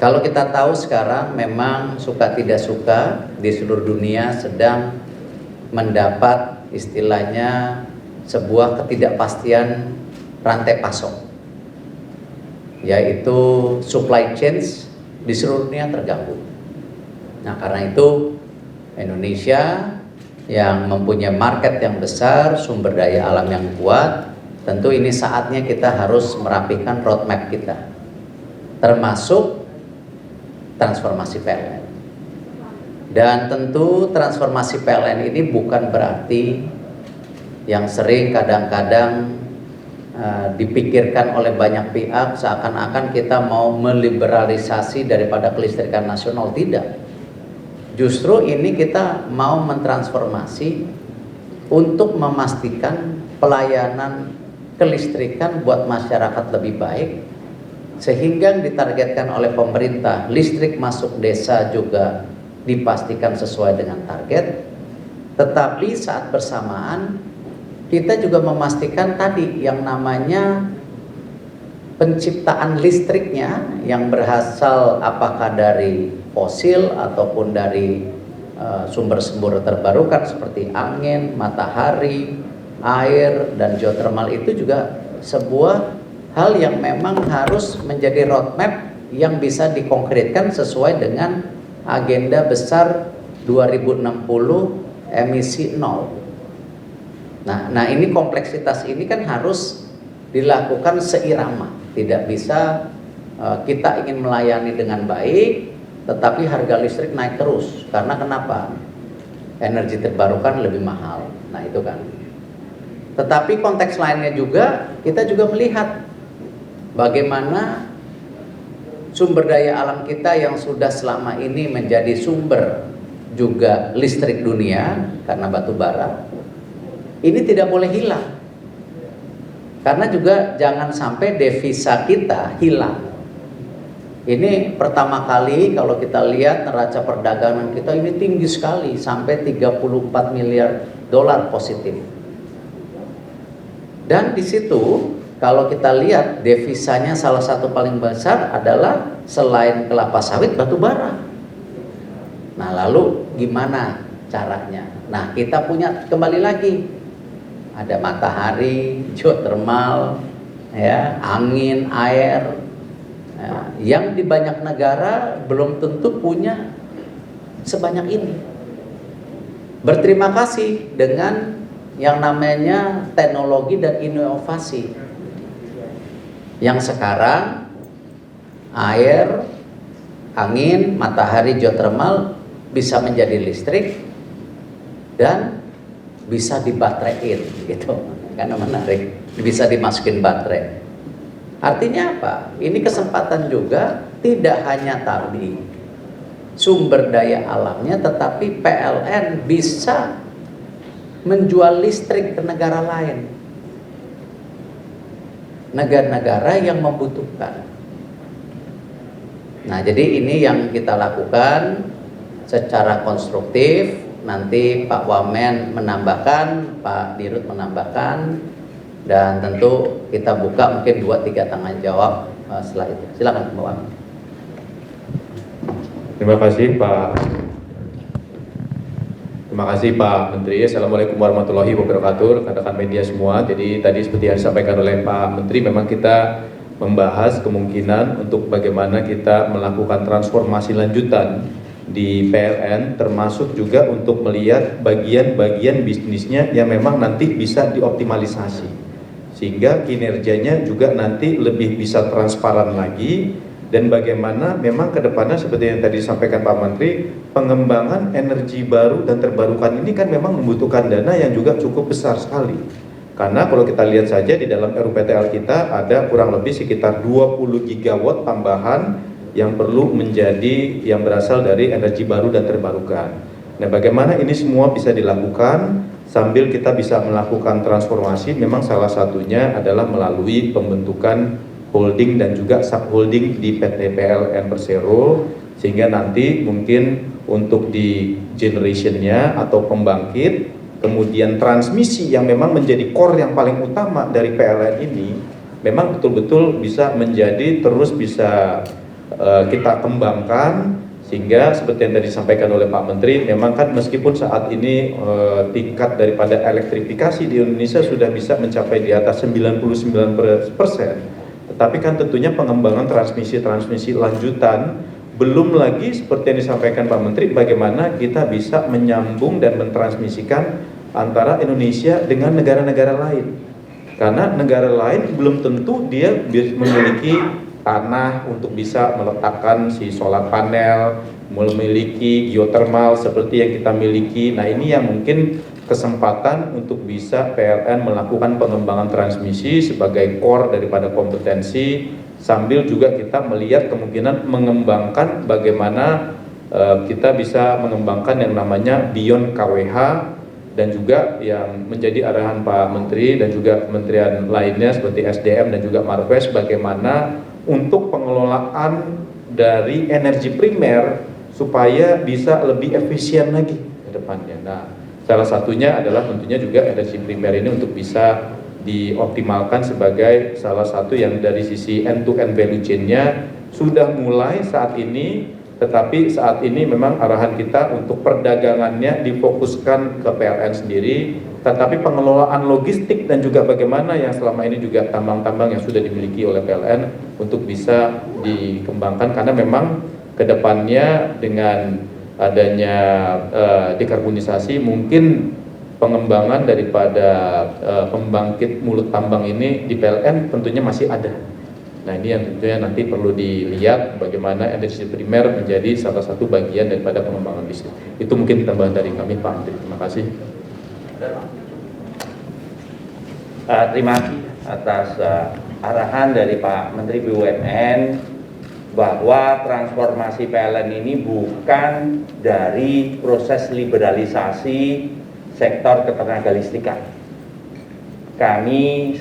Kalau kita tahu sekarang memang suka tidak suka di seluruh dunia sedang mendapat istilahnya sebuah ketidakpastian rantai pasok, yaitu supply chains di seluruh dunia terganggu. Nah, karena itu Indonesia yang mempunyai market yang besar, sumber daya alam yang kuat, tentu ini saatnya kita harus merapikan roadmap kita, termasuk transformasi PLN. Dan tentu transformasi PLN ini bukan berarti yang sering kadang-kadang dipikirkan oleh banyak pihak seakan-akan kita mau meliberalisasi daripada kelistrikan nasional. Tidak. Justru ini kita mau mentransformasi untuk memastikan pelayanan kelistrikan buat masyarakat lebih baik, sehingga yang ditargetkan oleh pemerintah listrik masuk desa juga dipastikan sesuai dengan target. Tetapi saat bersamaan kita juga memastikan tadi yang namanya penciptaan listriknya yang berasal apakah dari fosil ataupun dari sumber-sumber terbarukan seperti angin, matahari, air, dan geothermal itu juga sebuah hal yang memang harus menjadi roadmap yang bisa dikonkretkan sesuai dengan agenda besar 2060 emisi nol. Nah ini kompleksitas ini kan harus dilakukan seirama. Tidak bisa kita ingin melayani dengan baik, tetapi harga listrik naik terus. Karena kenapa? Energi terbarukan lebih mahal. Nah itu kan. Tetapi konteks lainnya juga, kita juga melihat bagaimana sumber daya alam kita yang sudah selama ini menjadi sumber juga listrik dunia karena batu bara, ini tidak boleh hilang. Karena juga jangan sampai devisa kita hilang. Ini pertama kali kalau kita lihat neraca perdagangan kita ini tinggi sekali sampai 34 miliar dolar positif. Dan di situ kalau kita lihat devisanya salah satu paling besar adalah selain kelapa sawit batu bara. Nah, lalu gimana caranya? Nah, kita punya kembali lagi ada matahari, geothermal, ya, angin, air, ya, yang di banyak negara belum tentu punya sebanyak ini. Berterima kasih dengan yang namanya teknologi dan inovasi, yang sekarang air, angin, matahari, geothermal bisa menjadi listrik dan bisa dibaterein gitu, karena menarik, bisa dimasukin baterai. Artinya apa? Ini kesempatan juga tidak hanya tadi sumber daya alamnya, tetapi PLN bisa menjual listrik ke negara lain, negara-negara yang membutuhkan. Nah, jadi ini yang kita lakukan secara konstruktif. Nanti Pak Wamen menambahkan, Pak Dirut menambahkan, dan tentu kita buka mungkin 2-3 tanya jawab setelah itu. Silakan Pak Wamen. Terima kasih Pak Menteri. Assalamualaikum warahmatullahi wabarakatuh, rekan-rekan media semua. Jadi tadi seperti yang disampaikan oleh Pak Menteri, memang kita membahas kemungkinan untuk bagaimana kita melakukan transformasi lanjutan di PLN, termasuk juga untuk melihat bagian-bagian bisnisnya yang memang nanti bisa dioptimalisasi, sehingga kinerjanya juga nanti lebih bisa transparan lagi. Dan bagaimana memang kedepannya seperti yang tadi disampaikan Pak Menteri, pengembangan energi baru dan terbarukan ini kan memang membutuhkan dana yang juga cukup besar sekali. Karena kalau kita lihat saja di dalam RUPTL kita ada kurang lebih sekitar 20 gigawatt tambahan yang perlu menjadi yang berasal dari energi baru dan terbarukan. Nah, bagaimana ini semua bisa dilakukan sambil kita bisa melakukan transformasi? Memang salah satunya adalah melalui pembentukan holding dan juga subholding di PT PLN Persero, sehingga nanti mungkin untuk di generationnya atau pembangkit, kemudian transmisi yang memang menjadi core yang paling utama dari PLN ini, memang betul-betul bisa menjadi terus bisa kita kembangkan, sehingga seperti yang tadi disampaikan oleh Pak Menteri, memang kan meskipun saat ini tingkat daripada elektrifikasi di Indonesia sudah bisa mencapai di atas 99%, tetapi kan tentunya pengembangan transmisi lanjutan, belum lagi seperti yang disampaikan Pak Menteri, bagaimana kita bisa menyambung dan mentransmisikan antara Indonesia dengan negara-negara lain. Karena negara lain belum tentu dia memiliki tanah untuk bisa meletakkan si solar panel, memiliki geothermal seperti yang kita miliki. Nah, ini yang mungkin kesempatan untuk bisa PLN melakukan pengembangan transmisi sebagai core daripada kompetensi, sambil juga kita melihat kemungkinan mengembangkan bagaimana kita bisa mengembangkan yang namanya beyond KWH, dan juga yang menjadi arahan Pak Menteri dan juga kementerian lainnya seperti SDM dan juga Marves, bagaimana untuk pengelolaan dari energi primer supaya bisa lebih efisien lagi ke depannya. Nah, salah satunya adalah tentunya juga energi primer ini untuk bisa dioptimalkan sebagai salah satu yang dari sisi end-to-end value chain-nya sudah mulai saat ini. Tetapi saat ini memang arahan kita untuk perdagangannya difokuskan ke PLN sendiri, tetapi pengelolaan logistik dan juga bagaimana yang selama ini juga tambang-tambang yang sudah dimiliki oleh PLN untuk bisa dikembangkan, karena memang kedepannya dengan adanya dekarbonisasi mungkin pengembangan daripada pembangkit mulut tambang ini di PLN tentunya masih ada. Nah, ini yang tentunya nanti perlu dilihat bagaimana energi primer menjadi salah satu bagian daripada pengembangan bisnis. Itu mungkin tambahan dari kami, Pak Menteri. Terima kasih. Terima kasih atas arahan dari Pak Menteri BUMN bahwa transformasi PLN ini bukan dari proses liberalisasi sektor ketenagalistrikan.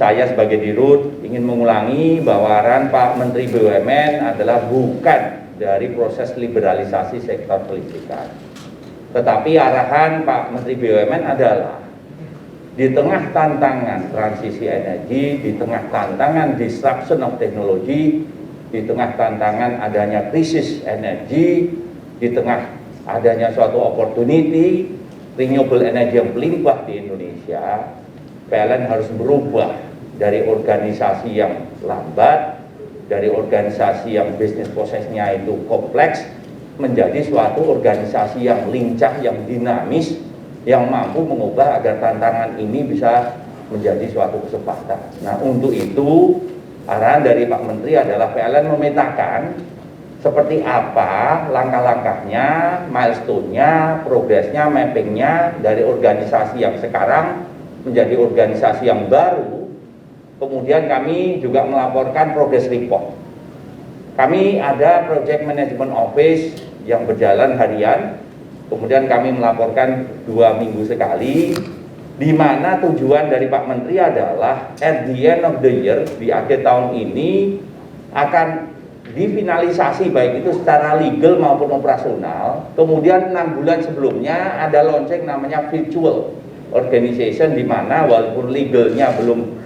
Saya sebagai Dirut ingin mengulangi bahwa arahan Pak Menteri BUMN adalah bukan dari proses liberalisasi sektor kelistrikan. Tetapi arahan Pak Menteri BUMN adalah di tengah tantangan transisi energi, di tengah tantangan disruption of technology, di tengah tantangan adanya krisis energi, di tengah adanya suatu opportunity renewable energy yang melimpah di Indonesia, PLN harus berubah dari organisasi yang lambat, dari organisasi yang bisnis prosesnya itu kompleks, menjadi suatu organisasi yang lincah, yang dinamis, yang mampu mengubah agar tantangan ini bisa menjadi suatu kesempatan. Nah, untuk itu arahan dari Pak Menteri adalah PLN memetakan seperti apa langkah-langkahnya, milestone-nya, progresnya, mappingnya dari organisasi yang sekarang menjadi organisasi yang baru. Kemudian kami juga melaporkan progress report. Kami ada Project Management Office yang berjalan harian, kemudian kami melaporkan 2 minggu sekali, di mana tujuan dari Pak Menteri adalah at the end of the year, di akhir tahun ini akan difinalisasi baik itu secara legal maupun operasional. Kemudian 6 bulan sebelumnya ada launching namanya virtual organization, di mana walaupun legalnya belum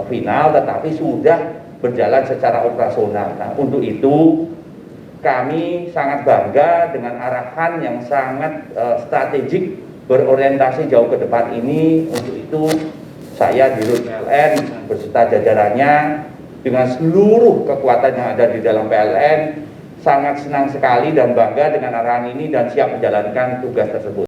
final tetapi sudah berjalan secara operasional. Nah, untuk itu kami sangat bangga dengan arahan yang sangat strategik berorientasi jauh ke depan ini. Untuk itu saya Dirut PLN beserta jajarannya dengan seluruh kekuatan yang ada di dalam PLN sangat senang sekali dan bangga dengan arahan ini dan siap menjalankan tugas tersebut.